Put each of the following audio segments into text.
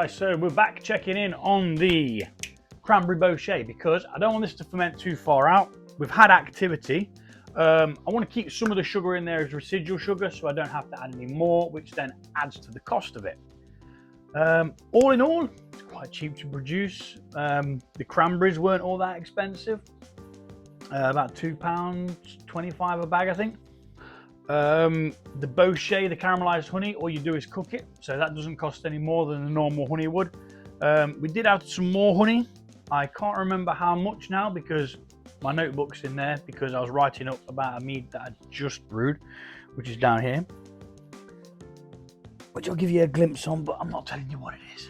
guys, so we're back checking in on the Cranberry Bochet because I don't want this to ferment too far out. We've had activity. I want to keep some of the sugar in there as residual sugar so I don't have to add any more, which then adds to the cost of it. All in all, it's quite cheap to produce. The cranberries weren't all that expensive. About £2.25 a bag, I think. The Bochet, the caramelized honey, all you do is cook it, so that doesn't cost any more than the normal honey would. We did add some more honey. I can't remember how much now because my notebook's in there, because I was writing up about a mead that I just brewed, which is down here, which I'll give you a glimpse on, but I'm not telling you what it is.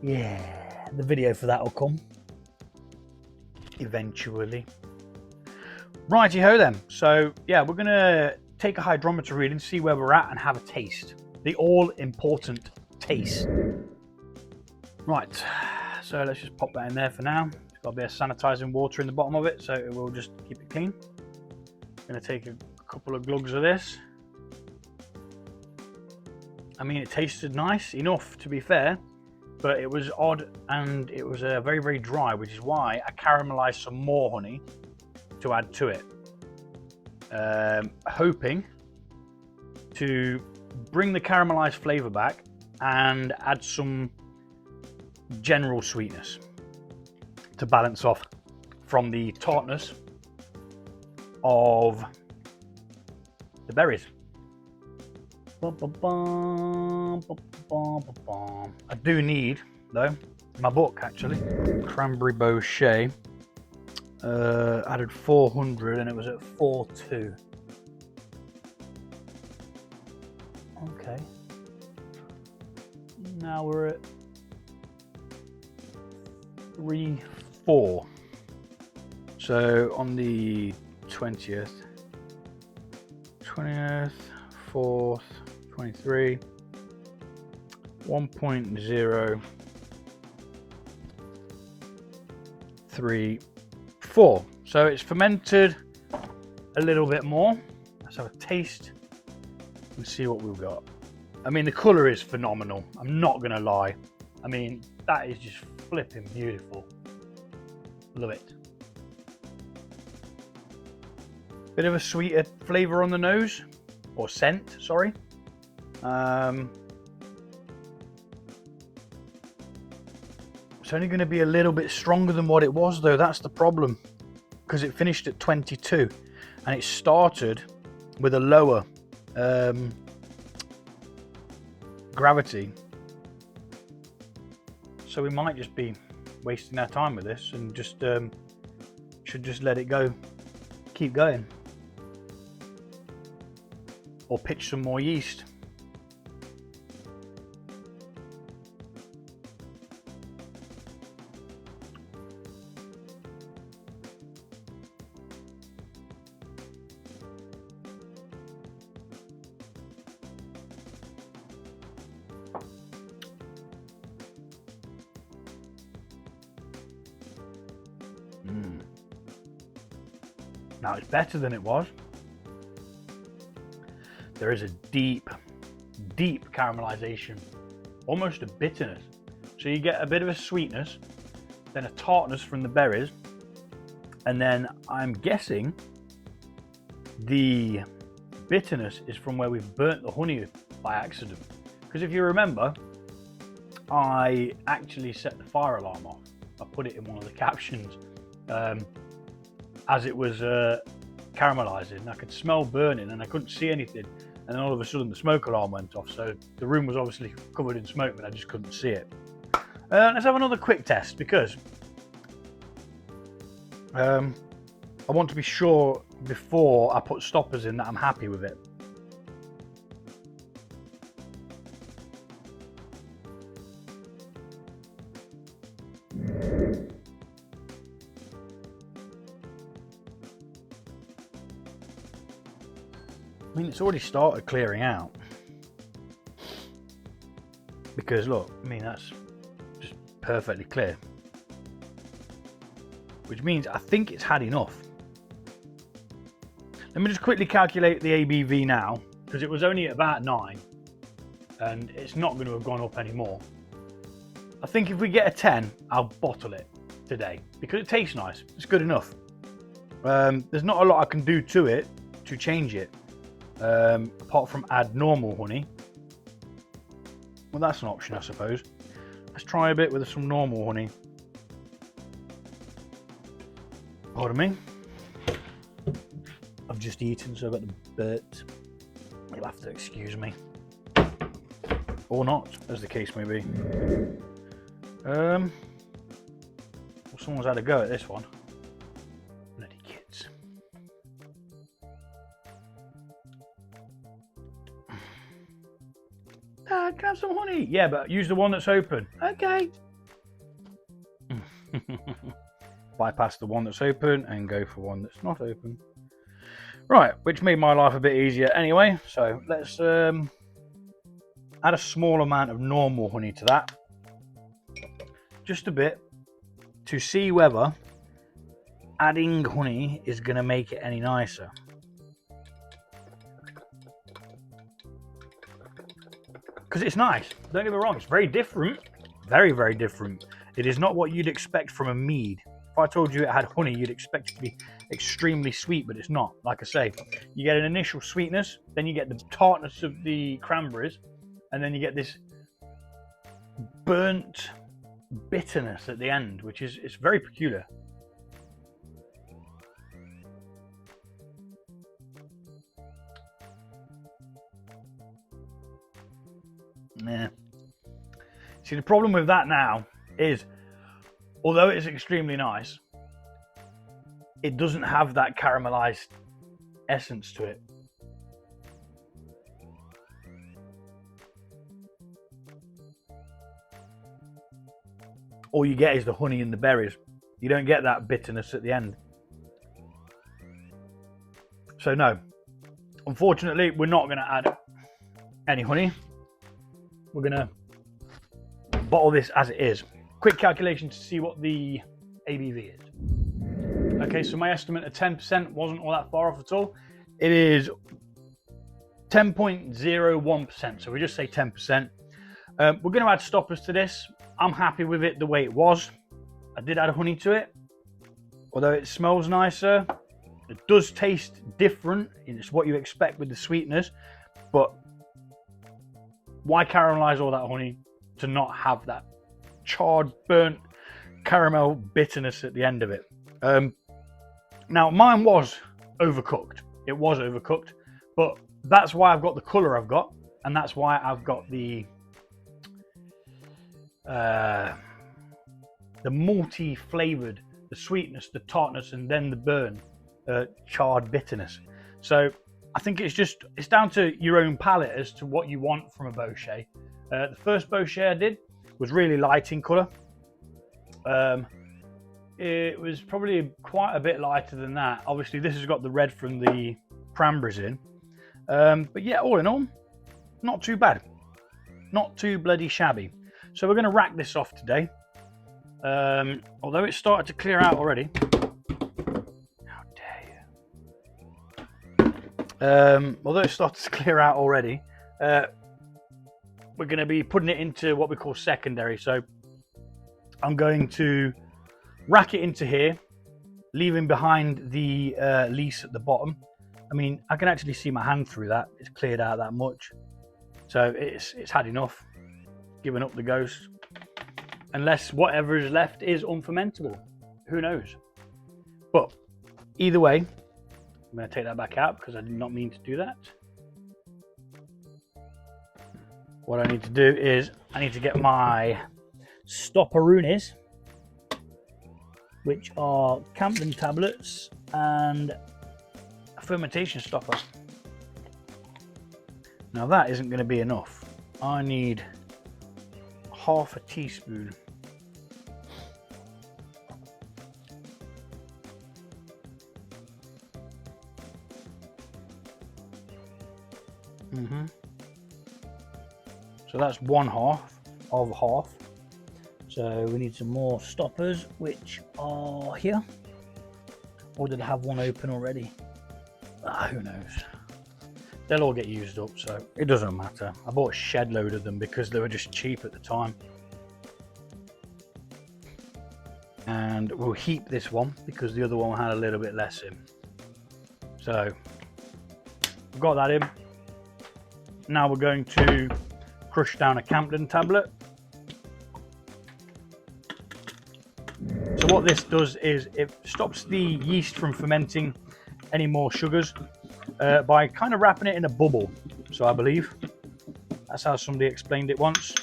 Yeah, the video for that will come eventually. Righty ho then. So yeah, we're gonna take a hydrometer reading, see where we're at, and have a taste. The all important taste. Right, so let's just pop that in there for now. It's got a bit of sanitizing water in the bottom of it, so it will just keep it clean. I'm gonna take a couple of glugs of this. I mean, it tasted nice enough, to be fair, but it was odd and it was very, very dry, which is why I caramelized some more honey to add to it, hoping to bring the caramelized flavor back and add some general sweetness to balance off from the tartness of the berries. I do need, though, my book actually, Cranberry Bochet. Added 400 and it was at 4.2. Okay. Now we're at 3.4. So on the 20th, 4th, 23, 1.034. So it's fermented a little bit more. Let's have a taste and see what we've got. I mean, the colour is phenomenal. I'm not gonna lie. I mean, that is just flipping beautiful. Love it. Bit of a sweeter flavour on the nose, or scent, sorry. It's only going to be a little bit stronger than what it was, though. That's the problem, because it finished at 22 and it started with a lower gravity, so we might just be wasting our time with this and just should just let it go, keep going, or pitch some more yeast. Now it's better than it was. There is a deep, deep caramelization, almost a bitterness. So you get a bit of a sweetness, then a tartness from the berries, and then I'm guessing the bitterness is from where we've burnt the honey by accident. Because if you remember, I actually set the fire alarm off. I put it in one of the captions. As it was caramelizing, I could smell burning and I couldn't see anything, and then all of a sudden the smoke alarm went off, so the room was obviously covered in smoke, but I just couldn't see it. Let's have another quick test, because I want to be sure before I put stoppers in that I'm happy with it. I mean, it's already started clearing out, because look, I mean, that's just perfectly clear, which means I think it's had enough. Let me just quickly calculate the ABV now, because it was only at about 9 and it's not going to have gone up anymore. I think if we get a 10, I'll bottle it today because it tastes nice. It's good enough. There's not a lot I can do to it to change it, apart from add normal honey. Well, that's an option, I suppose. Let's try a bit with some normal honey. Pardon me. I've just eaten, so I've got the burps. You'll have to excuse me. Or not, as the case may be. Well, someone's had a go at this one. Bloody kids. Dad, can I have some honey? Yeah, but use the one that's open. Okay. Bypass the one that's open and go for one that's not open. Right, which made my life a bit easier anyway. So let's add a small amount of normal honey to that. Just a bit, to see whether adding honey is going to make it any nicer. Because it's nice, don't get me wrong, it's very different. Very, very different. It is not what you'd expect from a mead. If I told you it had honey, you'd expect it to be extremely sweet, but it's not. Like I say, you get an initial sweetness, then you get the tartness of the cranberries, and then you get this burnt bitterness at the end, which is, it's very peculiar. Yeah. See, the problem with that now is, although it's extremely nice, it doesn't have that caramelized essence to it. All you get is the honey and the berries. You don't get that bitterness at the end. So no, unfortunately, we're not going to add any honey. We're going to bottle this as it is. Quick calculation to see what the ABV is. Okay, so my estimate of 10% wasn't all that far off at all. It is 10.01%, so we just say 10%. We're going to add stoppers to this. I'm happy with it the way it was. I did add honey to it. Although it smells nicer, it does taste different. It's what you expect with the sweetness. But why caramelize all that honey to not have that charred, burnt caramel bitterness at the end of it? Now, mine was overcooked. It was overcooked. But that's why I've got the colour I've got. And that's why I've got the malty flavoured, the sweetness, the tartness, and then the burn, charred bitterness. So I think it's down to your own palate as to what you want from a Bochet. The first Bochet I did was really light in colour. It was probably quite a bit lighter than that. Obviously this has got the red from the cranberries in. But yeah, all in all, not too bad. Not too bloody shabby. So we're going to rack this off today. Although it started to clear out already. How dare you. Although it started to clear out already, we're going to be putting it into what we call secondary. So I'm going to rack it into here, leaving behind the lees at the bottom. I mean, I can actually see my hand through that. It's cleared out that much. So it's had enough. Giving up the ghost. Unless whatever is left is unfermentable. Who knows? But either way, I'm going to take that back out because I did not mean to do that. What I need to do is I need to get my stopperoonies, which are Campden tablets and a fermentation stopper. Now that isn't going to be enough. I need half a teaspoon. So that's 1/2 of half. So we need some more stoppers, which are here. Or did I have one open already? Who knows? They'll all get used up, so it doesn't matter. I bought a shed load of them because they were just cheap at the time. And we'll heap this one because the other one had a little bit less in. So we've got that in. Now we're going to crush down a Campden tablet. So what this does is it stops the yeast from fermenting any more sugars by kind of wrapping it in a bubble. So I believe that's how somebody explained it once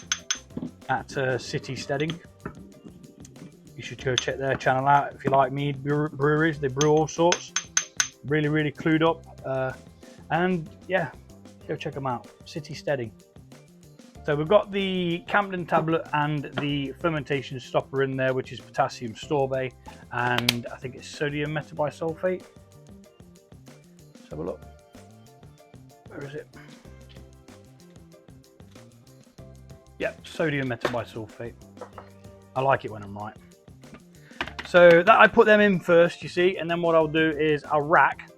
at City Steading. You should go check their channel out if you like mead breweries. They brew all sorts. Really, really clued up. And yeah, go check them out. City Steading. So we've got the Campden tablet and the fermentation stopper in there, which is potassium sorbate, and I think it's sodium metabisulfate. Let's have a look. Where is it? Yep, sodium metabisulfate. I like it when I'm right. So that I put them in first, you see, and then what I'll do is I'll rack,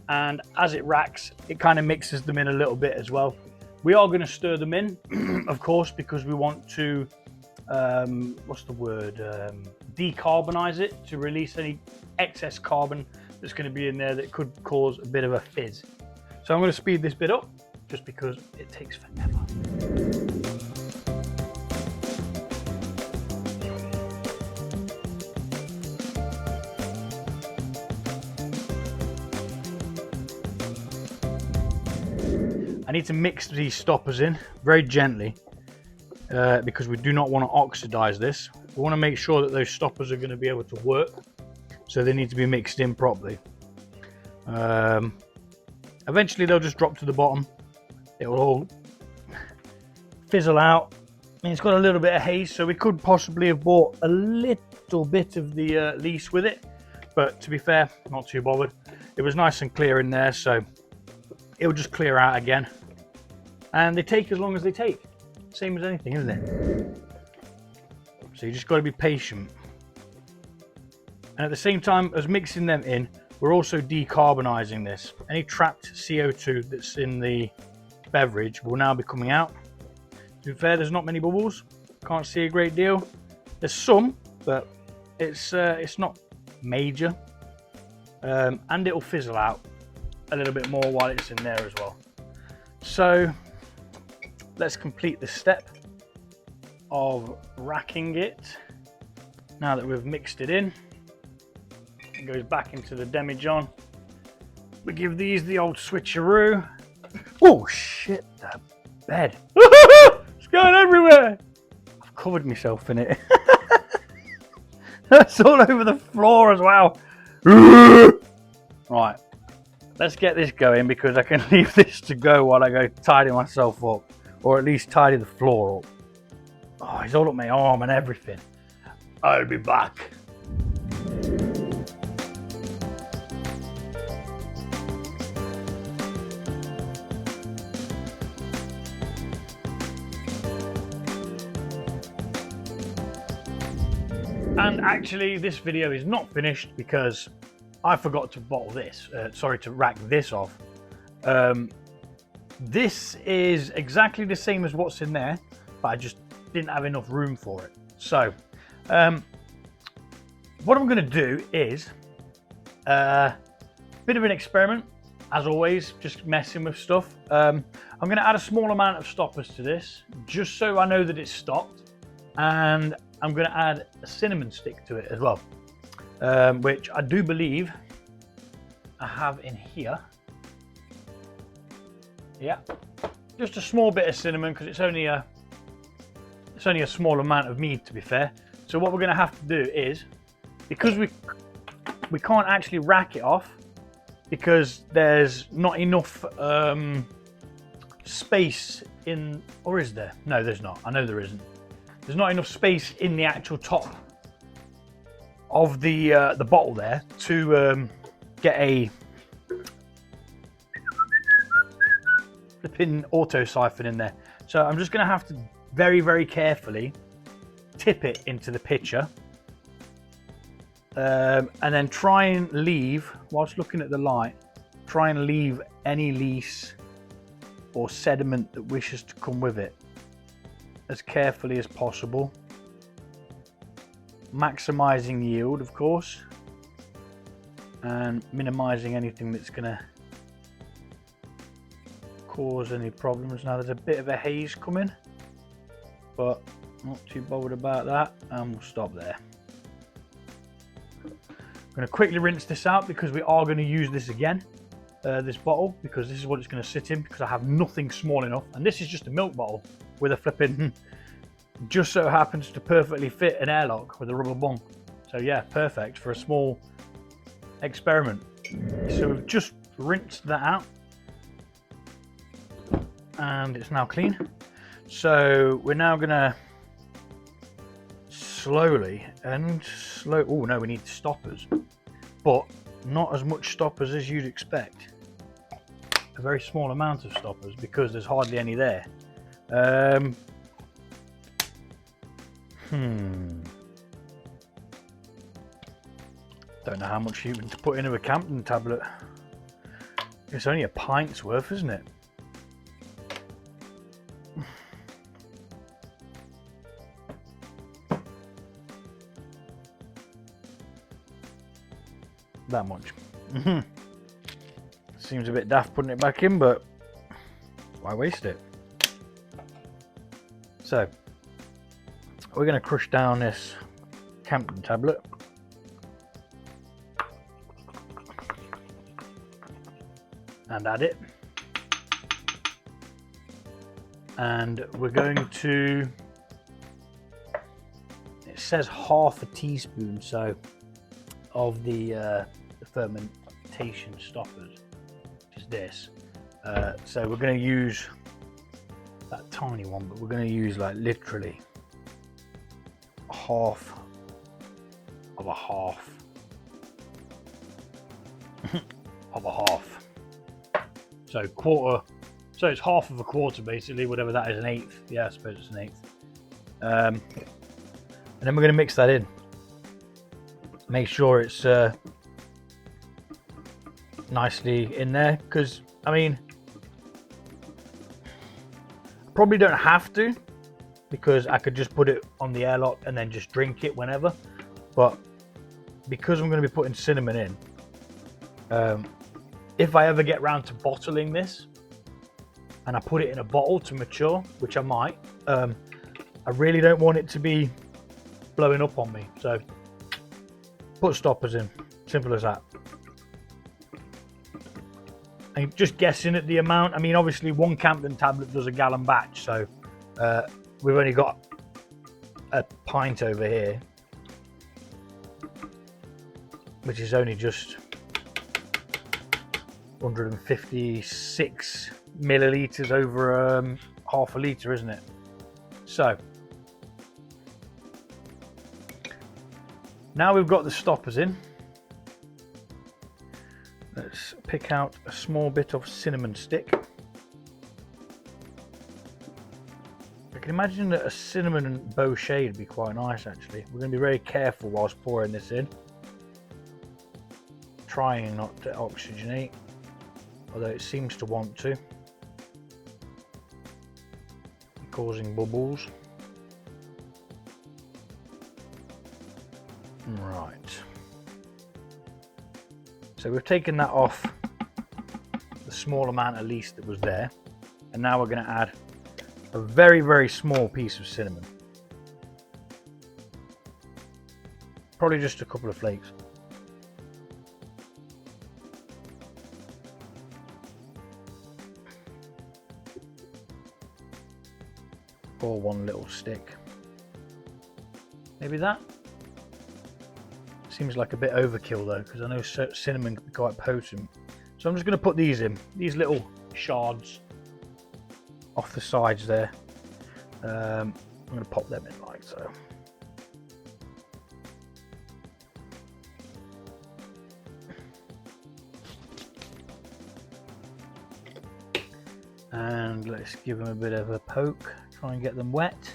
and as it racks, it kind of mixes them in a little bit as well. We are going to stir them in, of course, because we want to, what's the word, decarbonize it to release any excess carbon that's going to be in there that could cause a bit of a fizz. So I'm going to speed this bit up just because it takes forever. I need to mix these stoppers in very gently because we do not want to oxidize this. We want to make sure that those stoppers are going to be able to work, so they need to be mixed in properly. Eventually they'll just drop to the bottom. It will all fizzle out. I mean, it's got a little bit of haze, so we could possibly have bought a little bit of the lees with it, but to be fair, not too bothered. It was nice and clear in there, so it will just clear out again. And they take as long as they take. Same as anything, isn't it? So you just got to be patient. And at the same time as mixing them in, we're also decarbonizing this. Any trapped CO2 that's in the beverage will now be coming out. To be fair, there's not many bubbles. Can't see a great deal. There's some, but it's not major. And it'll fizzle out a little bit more while it's in there as well. So let's complete the step of racking it. Now that we've mixed it in, it goes back into the demijohn. We give these the old switcheroo. Oh shit, the bed. It's going everywhere. I've covered myself in it. That's all over the floor as well. Right. Let's get this going because I can leave this to go while I go tidy myself up, or at least tidy the floor up. Oh, he's all up my arm and everything. I'll be back. And actually, this video is not finished because I forgot to bottle this, to rack this off. This is exactly the same as what's in there, but I just didn't have enough room for it. So, what I'm going to do is a bit of an experiment, as always, just messing with stuff. I'm going to add a small amount of stoppers to this, just so I know that it's stopped, and I'm going to add a cinnamon stick to it as well. Which I do believe I have in here. Yeah, just a small bit of cinnamon because it's only a small amount of mead, to be fair. So what we're going to have to do is, because we can't actually rack it off because there's not enough space in, or is there? No, there's not. I know there isn't. There's not enough space in the actual top of the bottle there to get a flipping auto siphon in there. So I'm just going to have to very, very carefully tip it into the pitcher, and then try and leave, whilst looking at the light, try and leave any lees or sediment that wishes to come with it as carefully as possible. maximising yield, of course, and minimising anything that's going to cause any problems. Now there's a bit of a haze coming, but not too bothered about that, and we'll stop there. I'm going to quickly rinse this out because we are going to use this again, this bottle, because this is what it's going to sit in, because I have nothing small enough, and this is just a milk bottle with a flipping just so happens to perfectly fit an airlock with a rubber bung. So yeah, perfect for a small experiment. So we've just rinsed that out and it's now clean. So we're now gonna slowly oh no, we need stoppers, but not as much stoppers as you'd expect. A very small amount of stoppers because there's hardly any there. Don't know how much you can put into a Campden tablet. It's only a pint's worth, isn't it? That much. Seems a bit daft putting it back in, but why waste it? So we're going to crush down this Campden tablet. And add it. And we're going to, it says half a teaspoon, so, of the fermentation stoppers, which is this. So we're going to use that tiny one, but we're going to use like literally half of a half of a half. So quarter, so it's half of a quarter basically, whatever that is, an eighth. Yeah, I suppose it's an eighth. And then we're going to mix that in. Make sure it's nicely in there, because I mean, I probably don't have to, because I could just put it on the airlock and then just drink it whenever. But because I'm going to be putting cinnamon in, if I ever get round to bottling this and I put it in a bottle to mature, which I might, I really don't want it to be blowing up on me. So put stoppers in, simple as that. And just guessing at the amount, I mean, obviously one Campden tablet does a gallon batch, so we've only got a pint over here, which is only just 156 millilitres over half a litre, isn't it? So now we've got the stoppers in, let's pick out a small bit of cinnamon stick. I can imagine that a cinnamon bochet would be quite nice actually. We're going to be very careful whilst pouring this in, trying not to oxygenate, although it seems to want to, causing bubbles. Right, so we've taken that off the small amount at least that was there, and now we're going to add a very, very small piece of cinnamon, probably just a couple of flakes. Or one little stick, maybe that. Seems like a bit overkill though, because I know cinnamon can be quite potent. So I'm just going to put these in, these little shards off the sides there. I'm going to pop them in like so. And let's give them a bit of a poke, try and get them wet.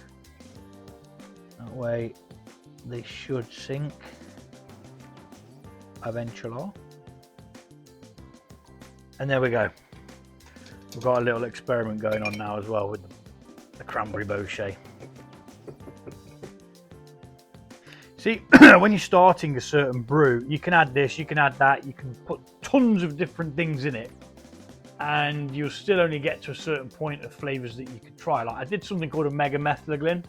That way they should sink eventually. And there we go. We've got a little experiment going on now as well with the Cranberry Bochet. See, when you're starting a certain brew, you can add this, you can add that, you can put tons of different things in it, and you'll still only get to a certain point of flavors that you could try. Like I did something called a mega methylglyn.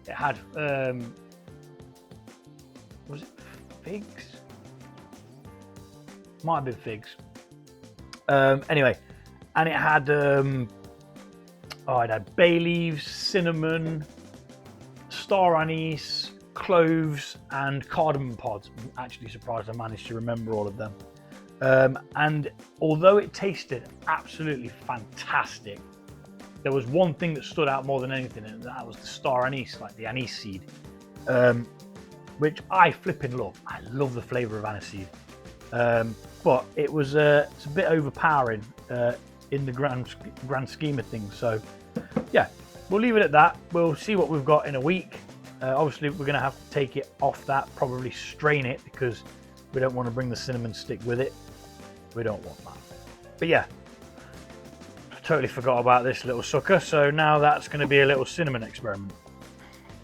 It had, was it figs? Might have been figs. Anyway, and it had, it had bay leaves, cinnamon, star anise, cloves, and cardamom pods. I'm actually surprised I managed to remember all of them. And although it tasted absolutely fantastic, there was one thing that stood out more than anything, and that was the star anise, like the anise seed, which I flipping love. I love the flavour of aniseed, but it was it's a bit overpowering in the grand scheme of things. So yeah, we'll leave it at that. We'll see what we've got in a week. Obviously we're going to have to take it off that, probably strain it, because we don't want to bring the cinnamon stick with it. We don't want that. But yeah, I totally forgot about this little sucker, so now that's going to be a little cinnamon experiment.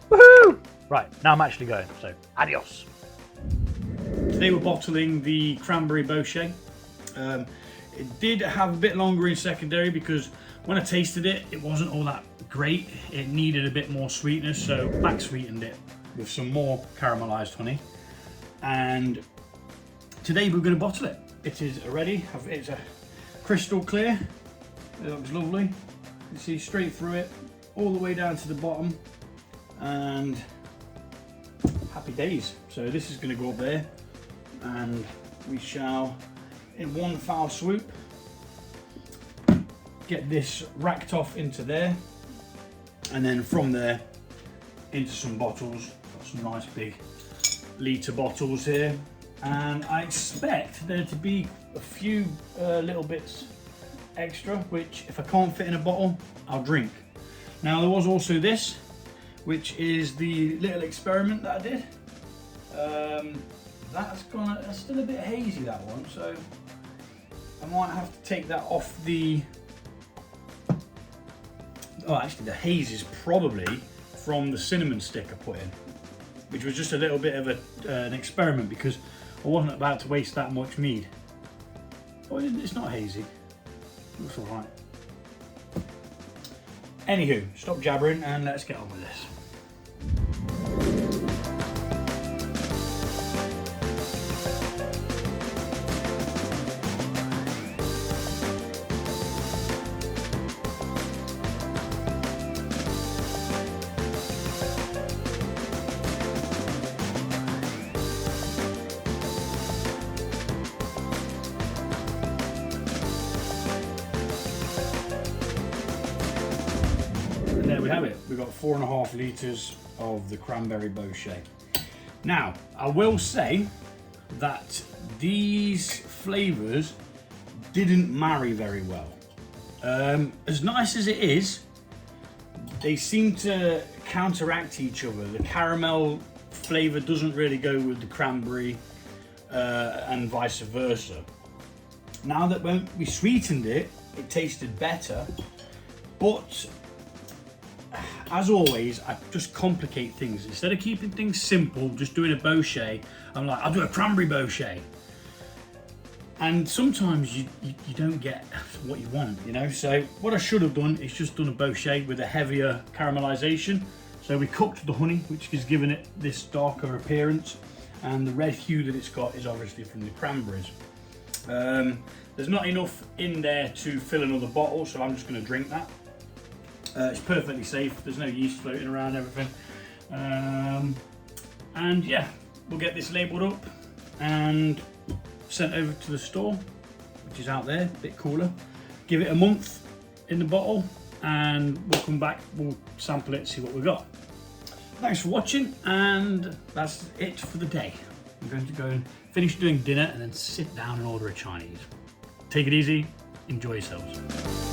Woohoo! Right, now I'm actually going, so adios. Today we're bottling the Cranberry Bochet. It did have a bit longer in secondary because when I tasted it, it wasn't all that great. It needed a bit more sweetness, so back sweetened it with some more caramelized honey. And today we're going to bottle it. It is ready. It's a crystal clear. It looks lovely. You see straight through it, all the way down to the bottom, and happy days. So this is going to go up there, and we shall, in one foul swoop, get this racked off into there, and then from there into some bottles. Got some nice big litre bottles here, and I expect there to be a few little bits extra, which if I can't fit in a bottle, I'll drink. Now there was also this, which is the little experiment that I did. That's still a bit hazy, that one, so I might have to take that off the... Oh, actually the haze is probably from the cinnamon stick I put in, which was just a little bit of an experiment because I wasn't about to waste that much mead. Oh, it's not hazy. Looks all right. Anywho, stop jabbering and let's get on with this. And there we have it. We've got 4.5 litres of the Cranberry Bochet. Now, I will say that these flavours didn't marry very well. As nice as it is, they seem to counteract each other. The caramel flavour doesn't really go with the cranberry and vice versa. Now that when we sweetened it, it tasted better, but as always, I just complicate things. Instead of keeping things simple, just doing a Bochet, I'm like, I'll do a Cranberry Bochet. And sometimes you don't get what you want, you know? So what I should have done is just done a Bochet with a heavier caramelization. So we cooked the honey, which has given it this darker appearance. And the red hue that it's got is obviously from the cranberries. There's not enough in there to fill another bottle, so I'm just gonna drink that. It's perfectly safe, there's no yeast floating around everything. And yeah, we'll get this labelled up and sent over to the store, which is out there, a bit cooler. Give it a month in the bottle and we'll come back, we'll sample it, see what we've got. Thanks for watching, and that's it for the day. I'm going to go and finish doing dinner and then sit down and order a Chinese. Take it easy, enjoy yourselves.